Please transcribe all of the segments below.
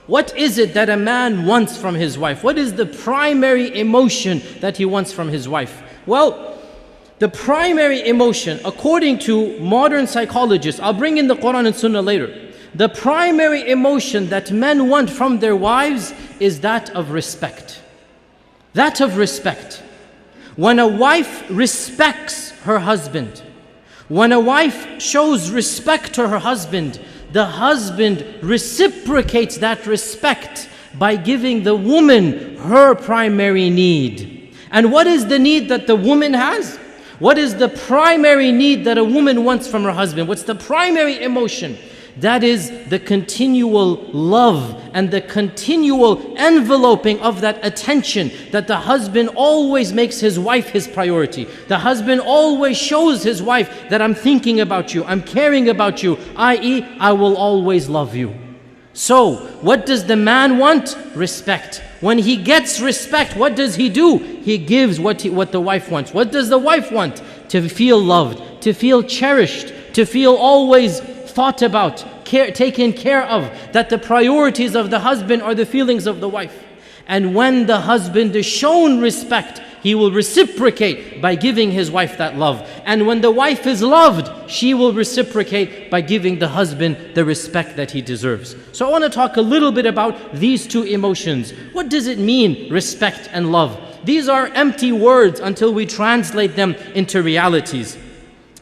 What is it that a man wants from his wife? What is the primary emotion that he wants from his wife? Well, the primary emotion, according to modern psychologists, I'll bring in the Quran and Sunnah later. The primary emotion that men want from their wives is that of respect. That of respect. When a wife respects her husband, when a wife shows respect to her husband, the husband reciprocates that respect by giving the woman her primary need. And what is the need that the woman has? What is the primary need that a woman wants from her husband? What's the primary emotion? That is the continual love and the continual enveloping of that attention that the husband always makes his wife his priority. The husband always shows his wife that I'm thinking about you, I'm caring about you, i.e., I will always love you. So, what does the man want? Respect. When he gets respect, what does he do? He gives what the wife wants. What does the wife want? To feel loved, to feel cherished, to feel always thought about, taken care of, that the priorities of the husband are the feelings of the wife. And when the husband is shown respect, he will reciprocate by giving his wife that love. And when the wife is loved, she will reciprocate by giving the husband the respect that he deserves. So I want to talk a little bit about these two emotions. What does it mean, respect and love? These are empty words until we translate them into realities.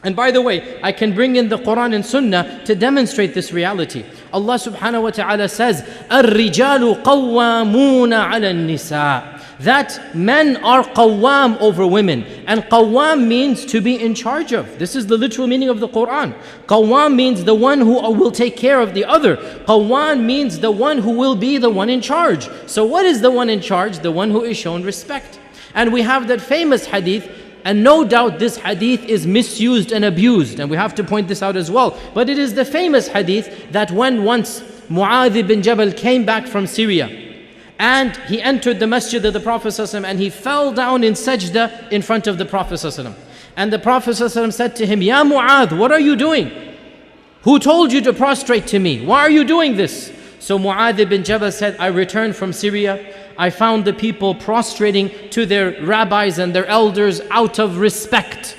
And by the way, I can bring in the Quran and Sunnah to demonstrate this reality. Allah subhanahu wa ta'ala says, الرِّجَالُ قَوَّامُونَ عَلَى النِّسَاءِ, that men are qawwam over women. And qawwam means to be in charge of. This is the literal meaning of the Quran. Qawwam means the one who will take care of the other. Qawwam means the one who will be the one in charge. So what is the one in charge? The one who is shown respect. And we have that famous hadith, and no doubt this hadith is misused and abused, and we have to point this out as well. But it is the famous hadith that when once Mu'adh ibn Jabal came back from Syria, and he entered the masjid of the Prophet ﷺ, and he fell down in sajda in front of the Prophet ﷺ. And the Prophet ﷺ said to him, Ya Mu'adh, what are you doing? Who told you to prostrate to me? Why are you doing this? So Mu'adh ibn Jabal said, I returned from Syria. I found the people prostrating to their rabbis and their elders out of respect.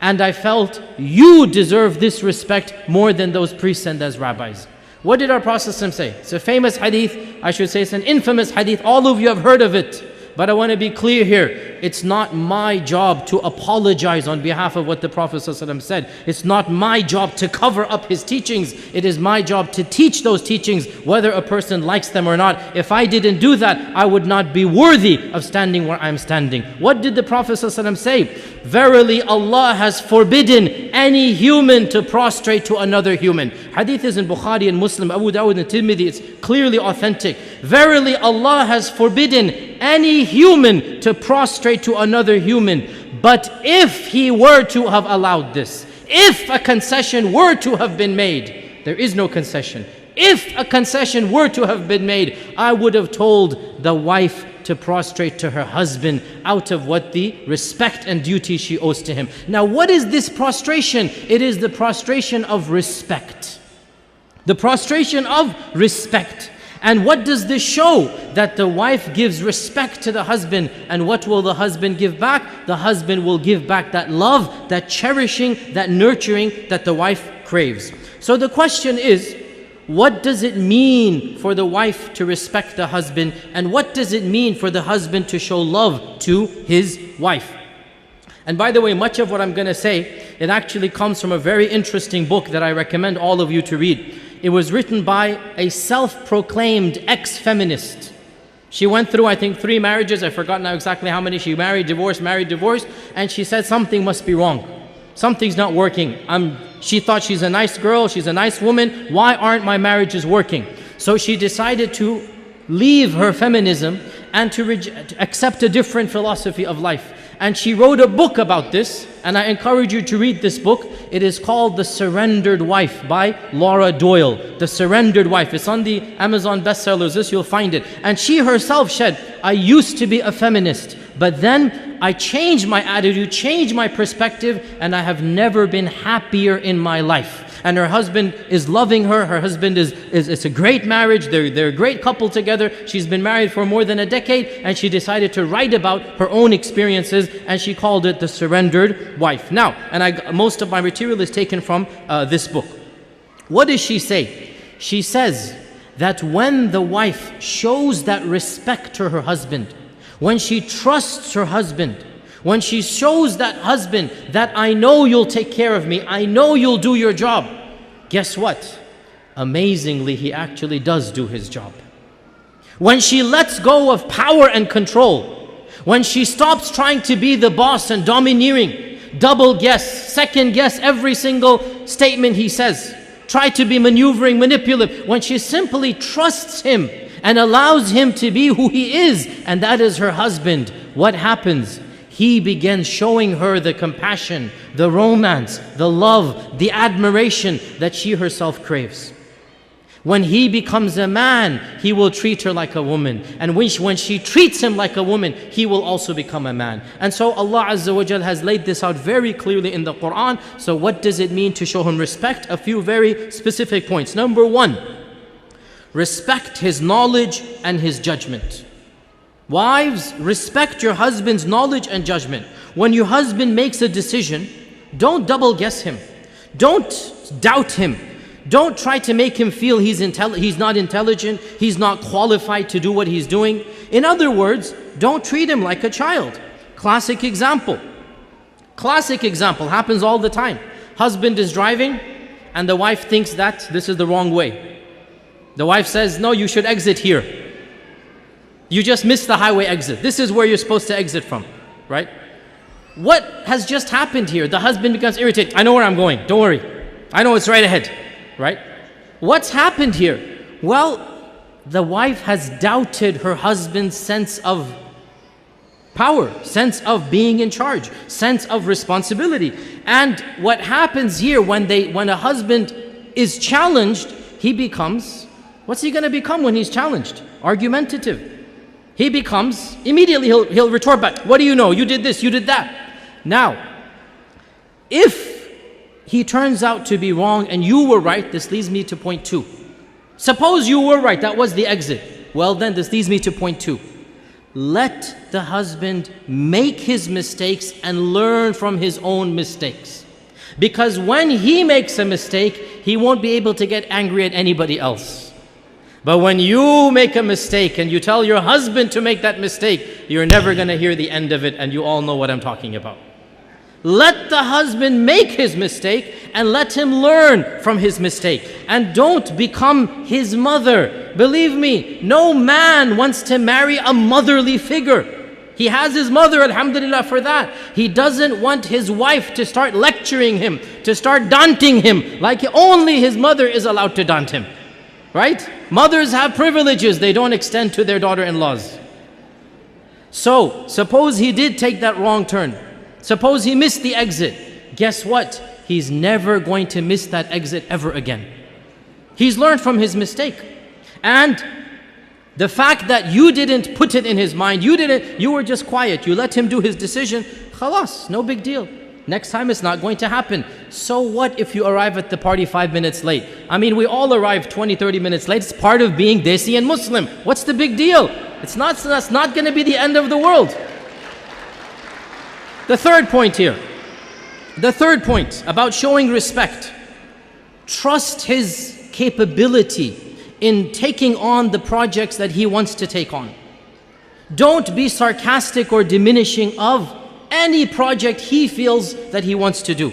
And I felt you deserve this respect more than those priests and those rabbis. What did our Prophet say? It's a famous hadith. I should say it's an infamous hadith. All of you have heard of it. But I want to be clear here. It's not my job to apologize on behalf of what the Prophet ﷺ said. It's not my job to cover up his teachings. It is my job to teach those teachings, whether a person likes them or not. If I didn't do that, I would not be worthy of standing where I'm standing. What did the Prophet ﷺ say? Verily, Allah has forbidden any human to prostrate to another human. Hadith is in Bukhari and Muslim, Abu Dawud and Tirmidhi. It's clearly authentic. Verily, Allah has forbidden any human to prostrate to another human. But if he were to have allowed this, if a concession were to have been made, there is no concession. If a concession were to have been made, I would have told the wife to prostrate to her husband out of what the respect and duty she owes to him. Now, what is this prostration? It is the prostration of respect. The prostration of respect. And what does this show? That the wife gives respect to the husband. And what will the husband give back? The husband will give back that love, that cherishing, that nurturing that the wife craves. So the question is, what does it mean for the wife to respect the husband? And what does it mean for the husband to show love to his wife? And by the way, much of what I'm going to say, it actually comes from a very interesting book that I recommend all of you to read. It was written by a self-proclaimed ex-feminist. She went through, I think, 3 marriages. I forgot now exactly how many. She married, divorced, and she said something must be wrong. Something's not working. She thought she's a nice girl, she's a nice woman. Why aren't my marriages working? So she decided to leave her feminism and to accept a different philosophy of life. And she wrote a book about this, and I encourage you to read this book. It is called The Surrendered Wife by Laura Doyle. The Surrendered Wife. It's on the Amazon bestsellers list, you'll find it. And she herself said, I used to be a feminist, but then I changed my attitude, changed my perspective, and I have never been happier in my life. And her husband is loving her. Her husband it's a great marriage. They're a great couple together. She's been married for more than a decade, and she decided to write about her own experiences, and she called it The Surrendered Wife. Now, most of my material is taken from this book. What does she say? She says that when the wife shows that respect to her husband, when she trusts her husband, when she shows that husband that I know you'll take care of me, I know you'll do your job, guess what? Amazingly, he actually does do his job. When she lets go of power and control, when she stops trying to be the boss and domineering, double guess, second guess every single statement he says, try to be maneuvering, manipulative, when she simply trusts him and allows him to be who he is, and that is her husband, what happens? He begins showing her the compassion, the romance, the love, the admiration that she herself craves. When he becomes a man, he will treat her like a woman. And when she treats him like a woman, he will also become a man. And so Allah Azza wa Jal has laid this out very clearly in the Quran. So what does it mean to show him respect? A few very specific points. Number one, respect his knowledge and his judgment. Wives, respect your husband's knowledge and judgment. When your husband makes a decision, don't double guess him. Don't doubt him. Don't try to make him feel he's not intelligent, he's not qualified to do what he's doing. In other words, don't treat him like a child. Classic example. Classic example, happens all the time. Husband is driving and the wife thinks that this is the wrong way. The wife says, no, you should exit here. You just missed the highway exit. This is where you're supposed to exit from, right? What has just happened here? The husband becomes irritated. I know where I'm going, don't worry. I know it's right ahead. Right? What's happened here? Well, the wife has doubted her husband's sense of power, sense of being in charge, sense of responsibility. And what happens here when a husband is challenged, he becomes, what's he going to become when he's challenged? Argumentative. He becomes, immediately he'll retort back, what do you know? You did this, you did that. Now, if he turns out to be wrong and you were right, this leads me to point two. Suppose you were right, that was the exit. Well then, this leads me to point two. Let the husband make his mistakes and learn from his own mistakes. Because when he makes a mistake, he won't be able to get angry at anybody else. But when you make a mistake and you tell your husband to make that mistake, you're never going to hear the end of it, and you all know what I'm talking about. Let the husband make his mistake and let him learn from his mistake. And don't become his mother. Believe me, no man wants to marry a motherly figure. He has his mother, alhamdulillah, for that. He doesn't want his wife to start lecturing him, to start daunting him, like only his mother is allowed to daunt him. Right? Mothers have privileges, they don't extend to their daughter-in-laws. So, suppose he did take that wrong turn. Suppose he missed the exit. Guess what? He's never going to miss that exit ever again. He's learned from his mistake. And the fact that you didn't put it in his mind, you were just quiet, you let him do his decision, khalas, no big deal. Next time it's not going to happen. So what if you arrive at the party 5 minutes late? I mean, we all arrive 20, 30 minutes late. It's part of being Desi and Muslim. What's the big deal? That's not going to be the end of the world. The third point here. The third point about showing respect. Trust his capability in taking on the projects that he wants to take on. Don't be sarcastic or diminishing of any project he feels that he wants to do.